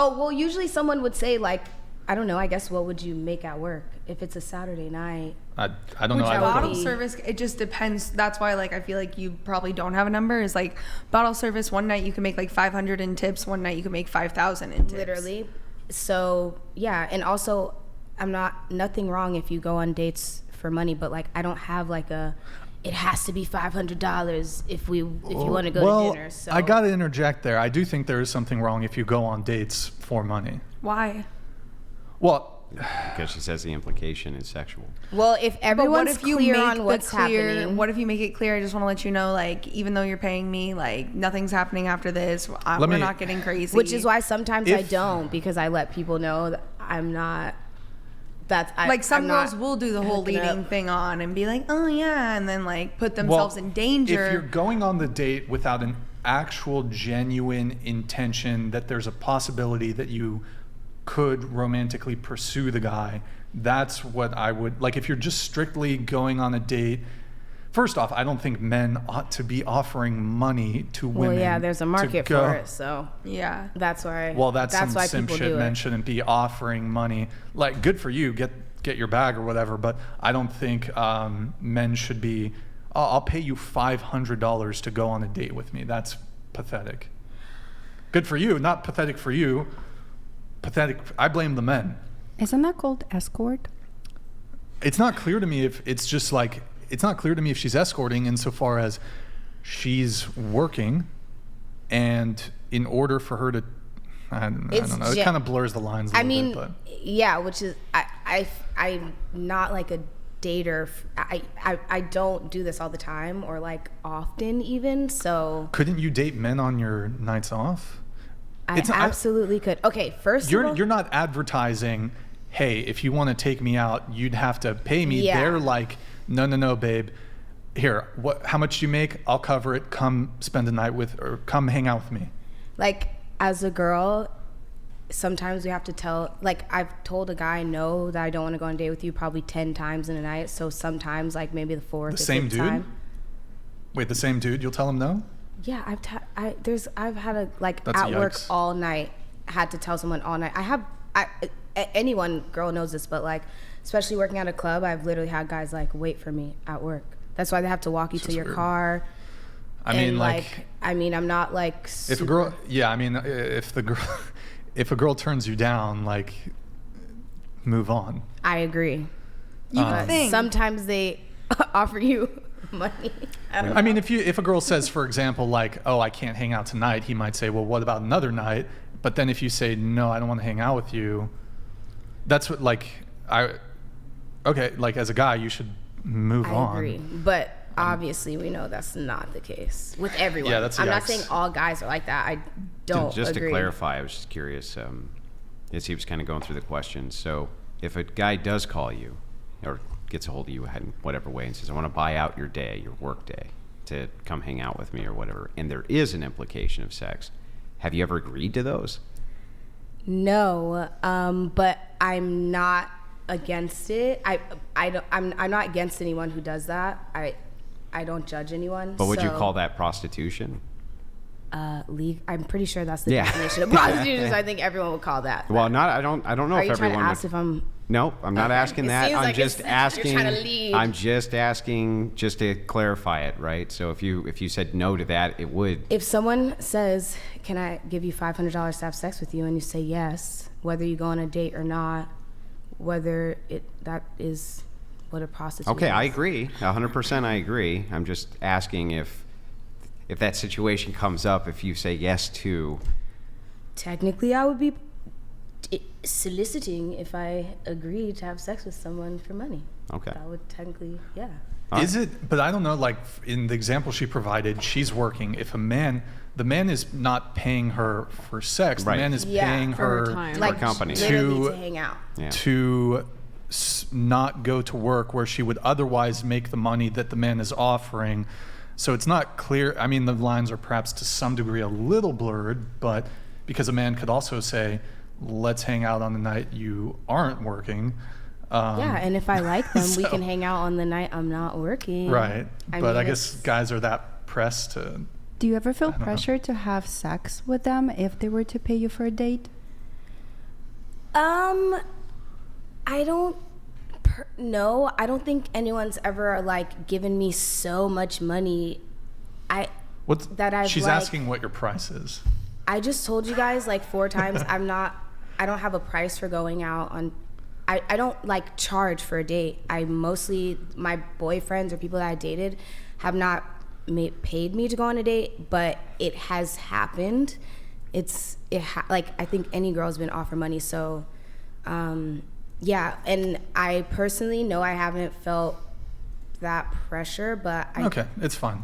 Oh, well, usually someone would say, like, I don't know, I guess, what would you make at work if it's a Saturday night? I don't know. Which Bottle be- service, it just depends. That's why, like, I feel like you probably don't have a number. Is like bottle service. One night you can make like 500 in tips. One night you can make 5,000 in tips. Literally. So, yeah. And also, nothing wrong if you go on dates for money, but, like, I don't have, like, it has to be $500 if you want to go to dinner. So I got to interject there. I do think there is something wrong if you go on dates for money. Why? Well, Because she says the implication is sexual. Well, if But everyone's clear on what's happening. What if you make it clear? I just want to let you know, like, even though you're paying me, like, nothing's happening after this. We're not getting crazy. Which is why sometimes I don't, because I let people know that I'm not. Some I'm girls not will do the whole hooking leading up. thing on and be like, oh yeah, and then like put themselves in danger. If you're going on the date without an actual genuine intention that there's a possibility that you could romantically pursue the guy, that's what I would like. If you're just strictly going on a date, first off, I don't think men ought to be offering money to women. Well, yeah, there's a market for it, so yeah, that's why. Well, that's some why simp people shit. do Men it. shouldn't be offering money. Like, good for you, get your bag or whatever. But I don't think men should be. I'll pay you $500 to go on a date with me. That's pathetic. Good for you, not pathetic for you. Pathetic. I blame the men. Isn't that called escort? It's not clear to me if it's just like. It's not clear to me if she's escorting insofar as she's working, and in order for her to, I don't know, it kind of blurs the lines a little bit. But. Yeah, which is, I'm not like a dater. I don't do this all the time or like often even, so. Couldn't you date men on your nights off? I absolutely could. Okay, first of all. You're not advertising, hey, if you want to take me out, you'd have to pay me. Yeah. They're like, no, babe. Here, how much do you make? I'll cover it. Come spend a night or come hang out with me. Like, as a girl, sometimes we have to tell, like, I've told a guy no that I don't want to go on a date with you probably 10 times in a night. So sometimes, like, maybe the fourth or fifth time. Wait, the same dude? You'll tell him no? Yeah, I've had a, like, That's at work yikes. all night, had to tell someone all night. Girl knows this, but, like, especially working at a club, I've literally had guys, like, wait for me at work. That's why they have to walk you to your car. I mean, I'm not, like, if a girl, if a girl turns you down, like, move on. I agree. You would think. Sometimes they offer you money. I mean, if a girl says, for example, like, oh, I can't hang out tonight, he might say, well, what about another night? But then if you say, no, I don't want to hang out with you, that's what, like, as a guy, you should move on. I agree. But obviously we know that's not the case with everyone. Yeah, that's I'm not yikes. saying all guys are like that. I don't Just agree. to clarify, I was just curious, as he was kind of going through the questions. So if a guy does call you or gets a hold of you in whatever way and says, I want to buy out your day, your work day, to come hang out with me or whatever, and there is an implication of sex, have you ever agreed to those? No, but I'm not against it. I'm not against anyone who does that. I don't judge anyone. But would you call that prostitution? I'm pretty sure that's the Yeah. definition of prostitution. So I think everyone would call that. Well, I don't know Are if you trying everyone to ask would. if I'm? No, I'm not asking It that. seems I'm like just you're asking. trying to lead. I'm just asking, just to clarify it, right? So if you said no to that, it would. If someone says, "Can I give you $500 to have sex with you?" and you say yes, whether you go on a date or not, that is what a prostitute Okay, is. I agree. 100%, I agree. I'm just asking if that situation comes up, if you say yes to. Technically, I would be soliciting if I agreed to have sex with someone for money. Okay. That would technically, yeah. Is it? But I don't know. Like in the example she provided, she's working. If the man is not paying her for sex, Right. the man is Yeah. paying For her her time. Like company. Literally to hang out. Yeah. to not go to work where she would otherwise make the money that the man is offering. So it's not clear. I mean, the lines are perhaps to some degree a little blurred, but because a man could also say, let's hang out on the night you aren't working. Yeah, and if I like them, we so- can hang out on the night I'm not working. Right. I But mean, I guess it's- guys are that pressed to. Do you ever feel don't know. pressure to have sex with them if they were to pay you for a date? I don't no, I don't think anyone's ever like given me so much money. She's like, asking what your price is. I just told you guys like 4 times I don't have a price for going out on. I don't like charge for a date. I mostly, my boyfriends or people that I dated have not paid me to go on a date, but it has happened. Like I think any girl's been offered money, so yeah. And I personally know I haven't felt that pressure, but Okay, it's fine.